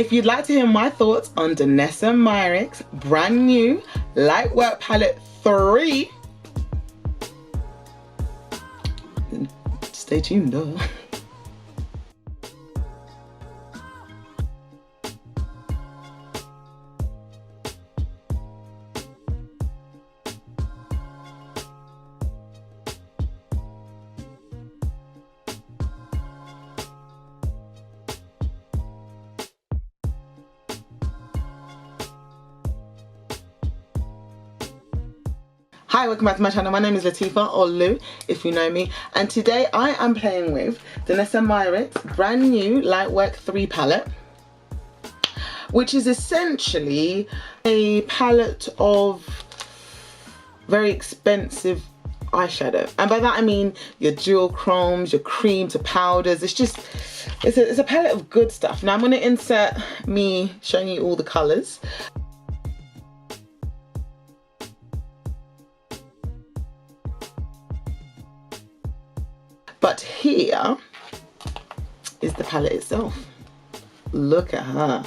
If you'd like to hear my thoughts on Danessa Myricks' brand new Lightwork Palette 3, stay tuned though. Hi, welcome back to my channel. My name is Lutifah, or Lou if you know me, and today I am playing with Danessa Myricks' brand new Lightwork 3 palette, which is essentially a palette of very expensive eyeshadow, and by that I mean your dual chromes, your cream to powders. It's a palette of good stuff. Now I'm going to insert me showing you all the colours. But here is the palette itself. Look at her.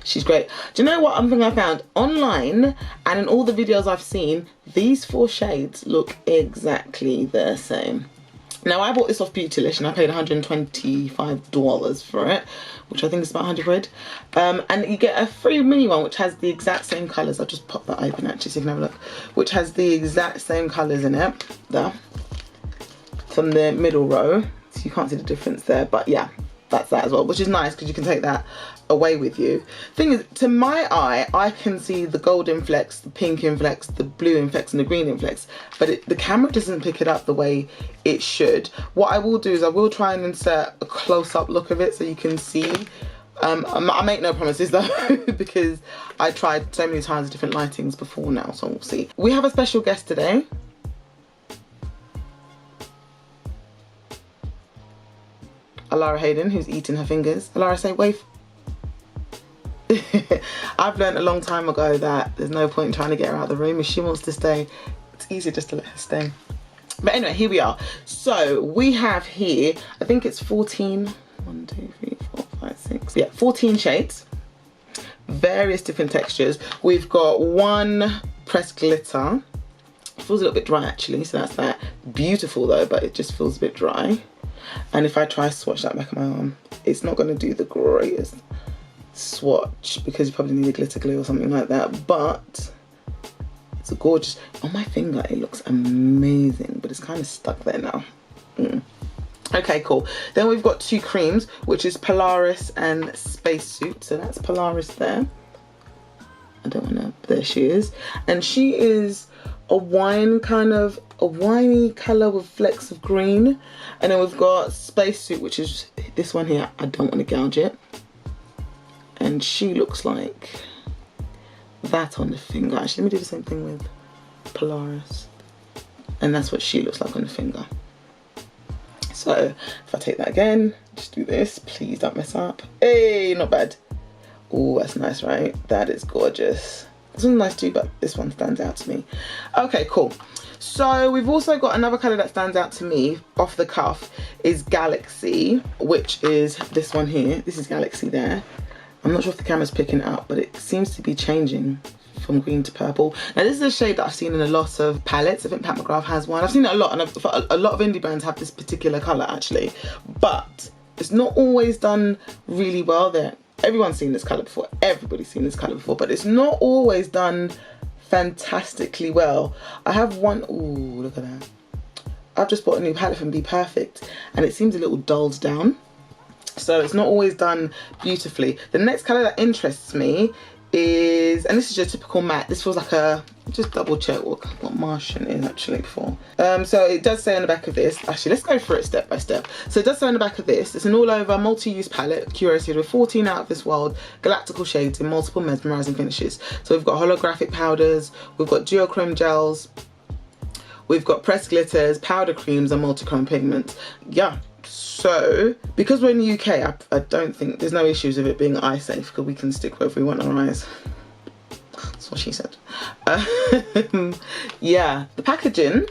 She's great. Do you know what thing I found? Online and in all the videos I've seen, these 4 shades look exactly the same. Now I bought this off Beautylish and I paid $125 for it, which I think is about 100 quid. And you get a free mini one which has the exact same colours. I'll just pop that open actually so you can have a look. Which has the exact same colours in it. There. From the middle row, so you can't see the difference there, but yeah, that's that as well, which is nice because you can take that away with you. Thing is, to my eye, I can see the gold inflex, the pink inflex, the blue inflex and the green inflex, but the camera doesn't pick it up the way it should. What I will do is I will try and insert a close-up look of it so you can see. I make no promises though because I tried so many times different lightings before now, so we'll see. We have a special guest today. Aurora Hayden, who's eating her fingers. Aurora, say wave. I've learned a long time ago that there's no point in trying to get her out of the room. If she wants to stay, it's easier just to let her stay. But anyway, here we are. So we have here, I think it's 14, 1, 2, 3, 4, 5, 6. Yeah, 14 shades. Various different textures. We've got one pressed glitter. It feels a little bit dry actually, so that's that. Beautiful though, but it just feels a bit dry. And if I try to swatch that back of my arm, it's not going to do the greatest swatch because you probably need a glitter glue or something like that. But it's a gorgeous, on my finger it looks amazing, but it's kind of stuck there now. Okay, cool. Then we've got 2 creams, which is Polaris and Spacesuit. So that's Polaris there. I don't want to, there she is. And she is a wine kind of, a winey colour with flecks of green. And then we've got Spacesuit, which is this one here. I don't want to gouge it. And she looks like that on the finger. Actually, let me do the same thing with Polaris. And that's what she looks like on the finger. So if I take that again, just do this. Please don't mess up. Hey, not bad. Oh, that's nice, right? That is gorgeous. This one's nice too, but this one stands out to me. Okay, cool. So we've also got another colour that stands out to me off the cuff is Galaxy, which is this one here. This is Galaxy there. I'm not sure if the camera's picking it up, but it seems to be changing from green to purple. Now this is a shade that I've seen in a lot of palettes. I think Pat McGrath has one. I've seen it a lot, and a lot of indie brands have this particular colour actually, but it's not always done really well there. Everyone's seen this colour before, everybody's seen this colour before, but it's not always done fantastically well. I have one, ooh, look at that. I've just bought a new palette from Be Perfect and it seems a little dulled down. So it's not always done beautifully. The next colour that interests me is, and this is your typical matte, this feels like a, just double check what Martian is actually before. So it does say on the back of this, actually let's go through it step by step. So it does say on the back of this, it's an all over multi-use palette curated with 14 out of this world galactical shades in multiple mesmerising finishes. So we've got holographic powders, we've got duochrome gels, we've got pressed glitters, powder creams and multi-chrome pigments. Yeah. So, because we're in the UK, I don't think, there's no issues with it being eye safe because we can stick wherever we want our eyes. That's what she said. Yeah, the packaging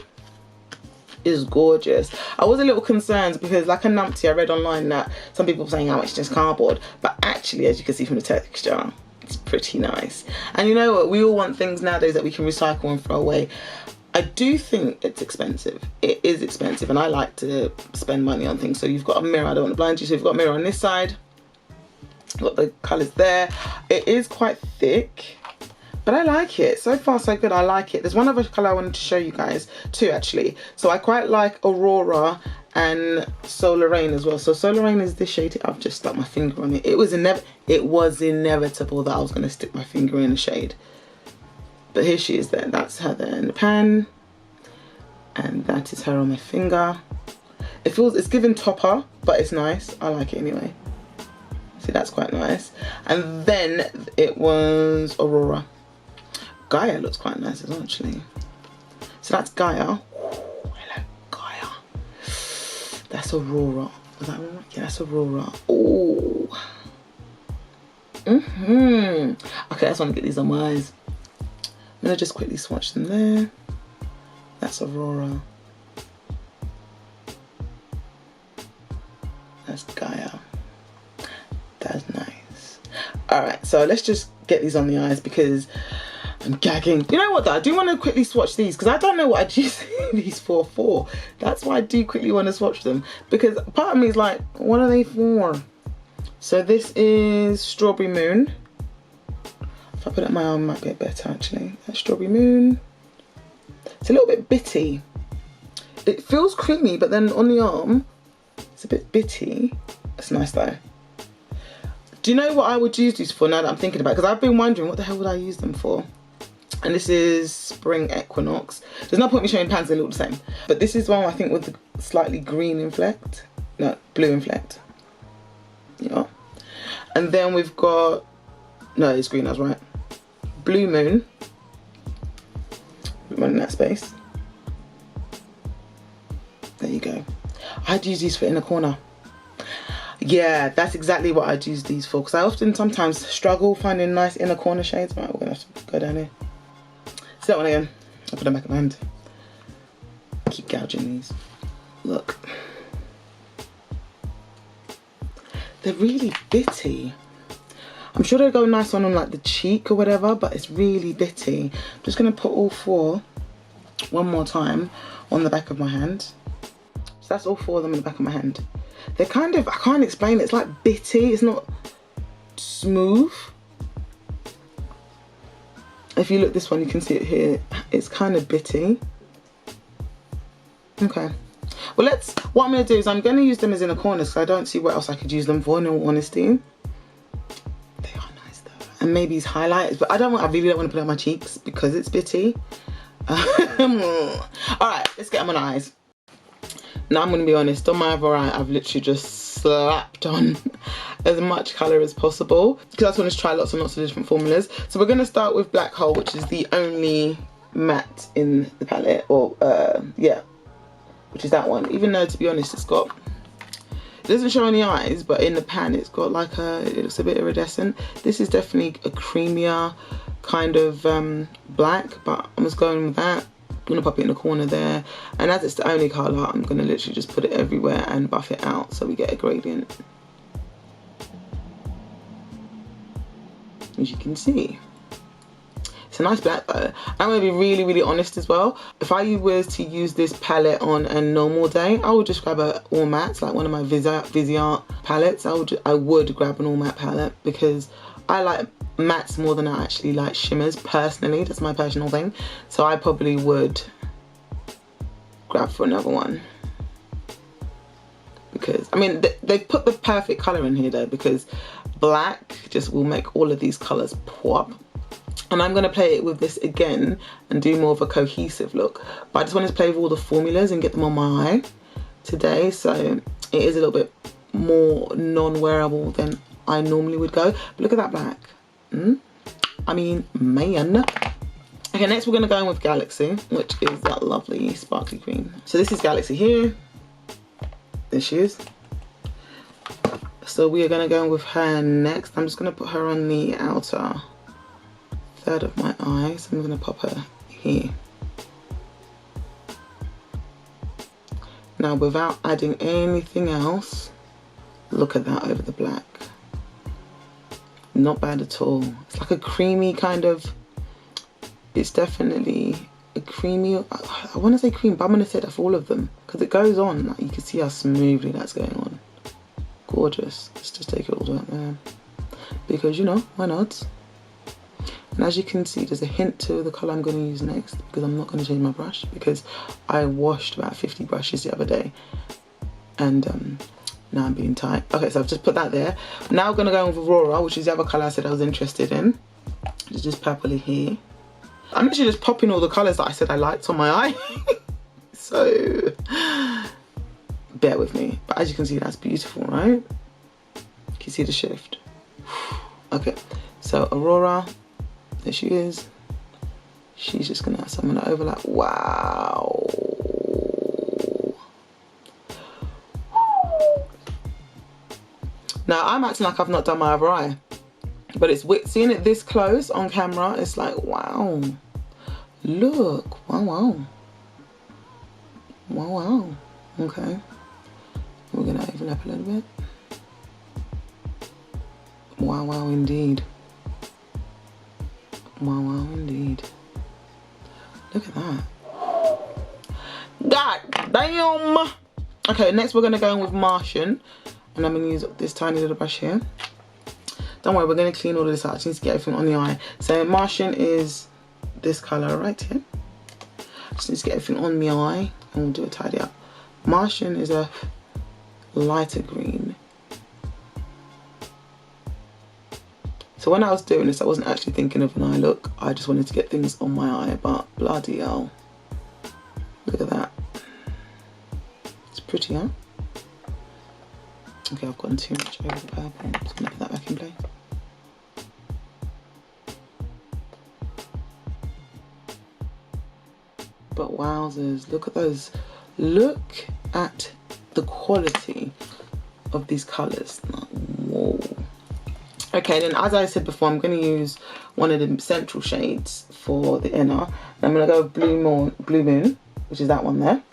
is gorgeous. I was a little concerned because like a numpty, I read online that some people were saying how much just cardboard, but actually, as you can see from the texture, it's pretty nice. And you know what, we all want things nowadays that we can recycle and throw away. I do think it's expensive. It is expensive, and I like to spend money on things. So you've got a mirror, I don't want to blind you, so you've got a mirror on this side, got the colours there. It is quite thick, but I like it. So far so good, I like it. There's one other colour I wanted to show you guys, two actually. So I quite like Aurora and Solar Rain as well. So Solar Rain is this shade. I've just stuck my finger on it. It was inevitable that I was going to stick my finger in a shade. But here she is there. That's her there in the pan. And that is her on my finger. It's giving topper, but it's nice. I like it anyway. See, that's quite nice. And then it was Aurora. Gaia looks quite nice as well, actually. So that's Gaia. Ooh, hello, Gaia. That's Aurora. Was that Aurora? Yeah, that's Aurora. Oh. Okay, I just want to get these on my eyes. I'm gonna just quickly swatch them there. That's Aurora. That's Gaia. That's nice. Alright, so let's just get these on the eyes because I'm gagging. You know what though? I do want to quickly swatch these because I don't know what I'd use these for. That's why I do quickly want to swatch them, because part of me is like, what are they for? So this is Strawberry Moon. If I put it on my arm, it might be a bit better actually. That's Strawberry Moon. It's a little bit bitty. It feels creamy, but then on the arm, it's a bit bitty. It's nice though. Do you know what I would use these for now that I'm thinking about it? Because I've been wondering, what the hell would I use them for? And this is Spring Equinox. There's no point me showing pans, they look the same. But this is one I think with the slightly green inflect. No, blue inflect. Yeah. And then we've got, no, it's green, I was right. Blue Moon. Run in that space. There you go. I'd use these for inner corner. Yeah, that's exactly what I'd use these for, because I often sometimes struggle finding nice inner corner shades. Right, we're gonna have to go down here. See that one again? I'll put them back in my hand. Keep gouging these. Look. They're really bitty. I'm sure they'll go nice on like the cheek or whatever, but it's really bitty. I'm just gonna put all four one more time on the back of my hand. So that's all four of them in the back of my hand. They're kind of, I can't explain it, it's like bitty, it's not smooth. If you look this one, you can see it here, it's kind of bitty. Okay. Well, what I'm gonna do is I'm gonna use them as inner corners because I don't see what else I could use them for, in all honesty. They are nice though. And maybe as highlighters, but I really don't want to put it on my cheeks because it's bitty. Alright, let's get them on eyes. Now I'm going to be honest, on my other eye I've literally just slapped on as much colour as possible because I just want to try lots and lots of different formulas. So we're going to start with Black Hole, which is the only matte in the palette, or yeah, which is that one. Even though, to be honest, it doesn't show any eyes, but in the pan it's got like it looks a bit iridescent. This is definitely a creamier kind of black, but I'm just going with that. I'm gonna pop it in the corner there, and as it's the only colour, I'm gonna literally just put it everywhere and buff it out so we get a gradient. As you can see, it's a nice black though. I'm gonna be really, really honest as well. If I was to use this palette on a normal day, I would just grab a all matte, like one of my Viseart palettes. I would grab an all matte palette because I like mattes more than I actually like shimmers personally. That's my personal thing. So I probably would grab for another one, because I mean they've put the perfect colour in here though, because black just will make all of these colours pop. And I'm going to play it with this again and do more of a cohesive look, but I just wanted to play with all the formulas and get them on my eye today, so it is a little bit more non-wearable than I normally would go. But look at that black. I mean, man. Okay, next we're going to go in with Galaxy, which is that lovely sparkly green. So this is Galaxy here. There she is. So we are going to go in with her next. I'm just going to put her on the outer third of my eye. So I'm going to pop her here. Now, without adding anything else, look at that over the black. Not bad at all. It's like a creamy kind of, it's definitely a creamy, I want to say cream, but I'm going to say that for all of them, because it goes on, like, you can see how smoothly that's going on. Gorgeous. Let's just take it all the way up there, because, you know, why not? And as you can see, there's a hint to the colour I'm going to use next, because I'm not going to change my brush, because I washed about 50 brushes the other day, and now I'm being tight. Okay, so I've just put that there. Now I'm going to go with Aurora, which is the other colour I said I was interested in. It's just purpley here. I'm actually just popping all the colours that I said I liked on my eye. So, bear with me. But as you can see, that's beautiful, right? Can you see the shift? Okay, so Aurora, there she is. She's just gonna have some of that overlap. Wow. Now I'm acting like I've not done my other eye, but it's seeing it this close on camera. It's like, wow, look, wow, wow, wow, wow. Okay, we're gonna open up a little bit. Wow, wow, indeed. Wow, wow, indeed. Look at that. God damn. Okay, next we're gonna go in with Martian, and I'm gonna use this tiny little brush here. Don't worry, we're gonna clean all of this out. I just need to get everything on the eye. So Martian is this color right here. Just need to get everything on the eye, and we'll do a tidy up. Martian is a lighter green. So when I was doing this, I wasn't actually thinking of an eye look. I just wanted to get things on my eye, but bloody hell. Look at that. It's pretty, huh? Okay, I've gotten too much over the purple. I'm just gonna put that back in place. But wowzers, look at those. Look at the quality of these colours. Like, whoa. Okay, then as I said before, I'm going to use one of the central shades for the inner. And I'm going to go with Blue Moon, which is that one there.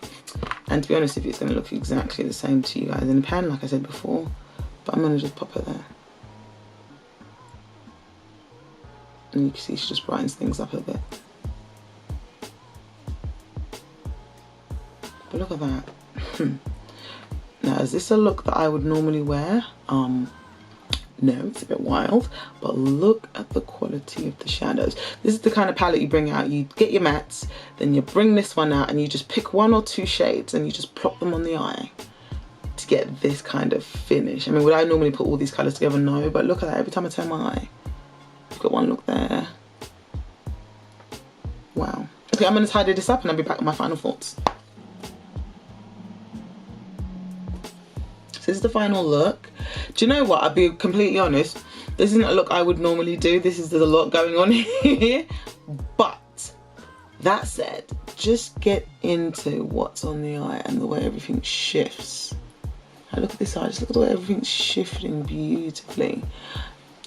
And to be honest with you, it's going to look exactly the same to you guys in the pan, like I said before. But I'm going to just pop it there. And you can see she just brightens things up a bit. But look at that. Now, is this a look that I would normally wear? No, it's a bit wild, but look at the quality of the shadows. This is the kind of palette you bring out. You get your mattes, then you bring this one out and you just pick one or two shades and you just plop them on the eye to get this kind of finish. I mean, would I normally put all these colors together? No, but look at that. Every time I turn my eye, I've got one look there. Wow. Okay, I'm going to tidy this up and I'll be back with my final thoughts. This is the final look. Do you know what? I'll be completely honest. This isn't a look I would normally do. This is, there's a lot going on here. But that said, just get into what's on the eye and the way everything shifts. Now look at this eye. Just look at the way everything's shifting beautifully.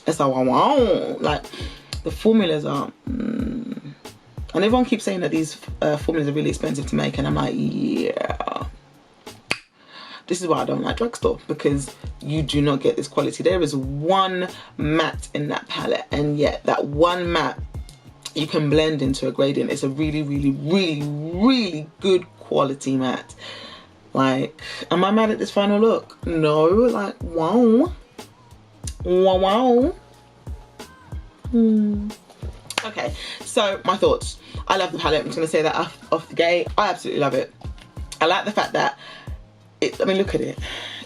It's like wow, wow. Like the formulas are. And everyone keeps saying that these formulas are really expensive to make, and I'm like, yeah. This is why I don't like drugstore, because you do not get this quality. There is one matte in that palette, and yet that one matte you can blend into a gradient. It's a really, really, really, really good quality matte. Like, am I mad at this final look? No, like, wow. Wow, wow. Okay, so my thoughts. I love the palette. I'm just gonna say that off the gate. I absolutely love it. I like the fact that I mean, look at it.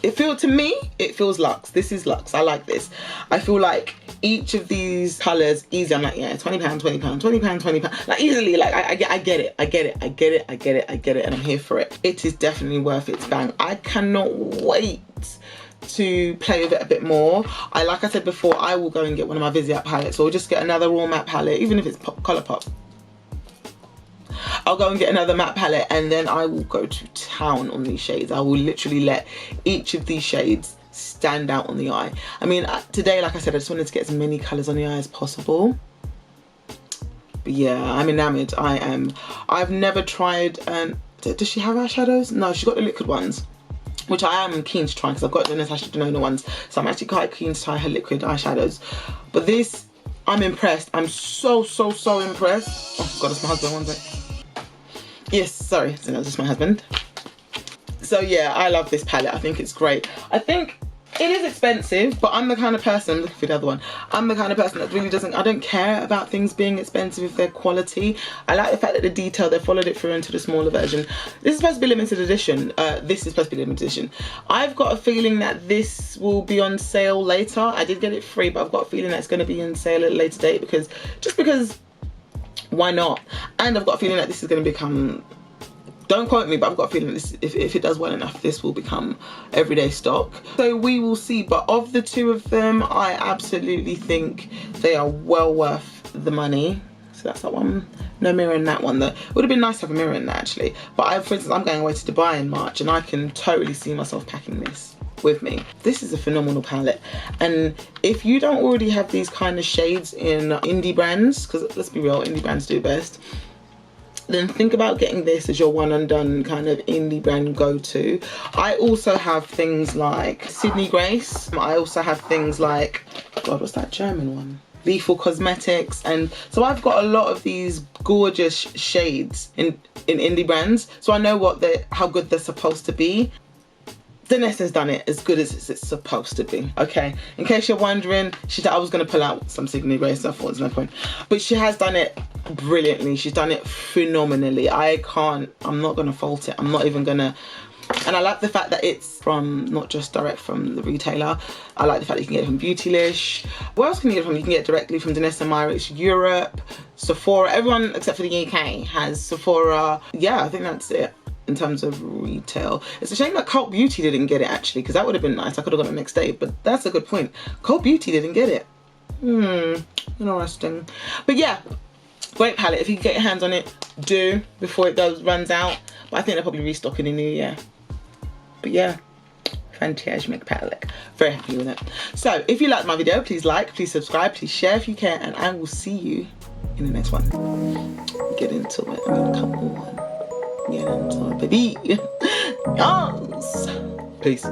To me, it feels luxe. This is luxe. I like this. I feel like each of these colours, easy. I'm like, yeah, £20, £20, £20, £20. Like easily, like I get it. I get it, and I'm here for it. It is definitely worth its bang. I cannot wait to play with it a bit more. Like I said before, I will go and get one of my Viseart palettes, or just get another raw matte palette, even if it's Colourpop. I'll go and get another matte palette, and then I will go to town on these shades. I will literally let each of these shades stand out on the eye. I mean, today, like I said, I just wanted to get as many colours on the eye as possible. But yeah, I'm enamoured. I've never tried an does she have eyeshadows? No, she's got the liquid ones, which I am keen to try because I've got the Danessa Myricks ones. So I'm actually quite keen to try her liquid eyeshadows. But this, I'm impressed. I'm so impressed. Oh God, it's my husband, one sec. Yes, sorry, so that was just my husband. So yeah, I love this palette. I think it's great. I think it is expensive, but I'm the kind of person, looking for the other one, I'm the kind of person that really doesn't, I don't care about things being expensive if they're quality. I like the fact that the detail, they followed it through into the smaller version. This is supposed to be limited edition. This is supposed to be limited edition. I've got a feeling that this will be on sale later. I did get it free, but I've got a feeling that it's going to be on sale at a later date because, just because, why not? And I've got a feeling that this is going to become, don't quote me, but I've got a feeling this, if it does well enough, this will become everyday stock. So we will see. But of the two of them, I absolutely think they are well worth the money. So that's that one. No mirror in that one though. It would have been nice to have a mirror in that actually. But for instance, I'm going away to Dubai in March and I can totally see myself packing this with me. This is a phenomenal palette. And if you don't already have these kind of shades in indie brands, because let's be real, indie brands do best, then think about getting this as your one and done kind of indie brand go-to. I also have things like Sydney Grace. I also have things like, God, what's that German one? Lethal Cosmetics. And so I've got a lot of these gorgeous shades in indie brands. So I know how good they're supposed to be. Danessa's done it as good as it's supposed to be, okay? In case you're wondering, I was going to pull out some Sydney Grace, so I thought there's no point. But she has done it brilliantly. She's done it phenomenally. I'm not going to fault it. I'm not even going to. And I like the fact that it's from, not just direct from the retailer. I like the fact that you can get it from Beautylish. Where else can you get it from? You can get it directly from Danessa Myricks Europe, Sephora. Everyone except for the UK has Sephora. Yeah, I think that's it in terms of retail. It's a shame that Cult Beauty didn't get it actually, because that would have been nice. I could have got it next day, but that's a good point. Cult Beauty didn't get it. Interesting. But yeah, great palette. If you can get your hands on it, do, before it runs out. But I think they'll probably restock in the new year. But yeah, fantastic palette. Very happy with it. So if you liked my video, please like, please subscribe, please share if you can, and I will see you in the next one. Get into it. Come on. Get into it, baby. Yes. Peace.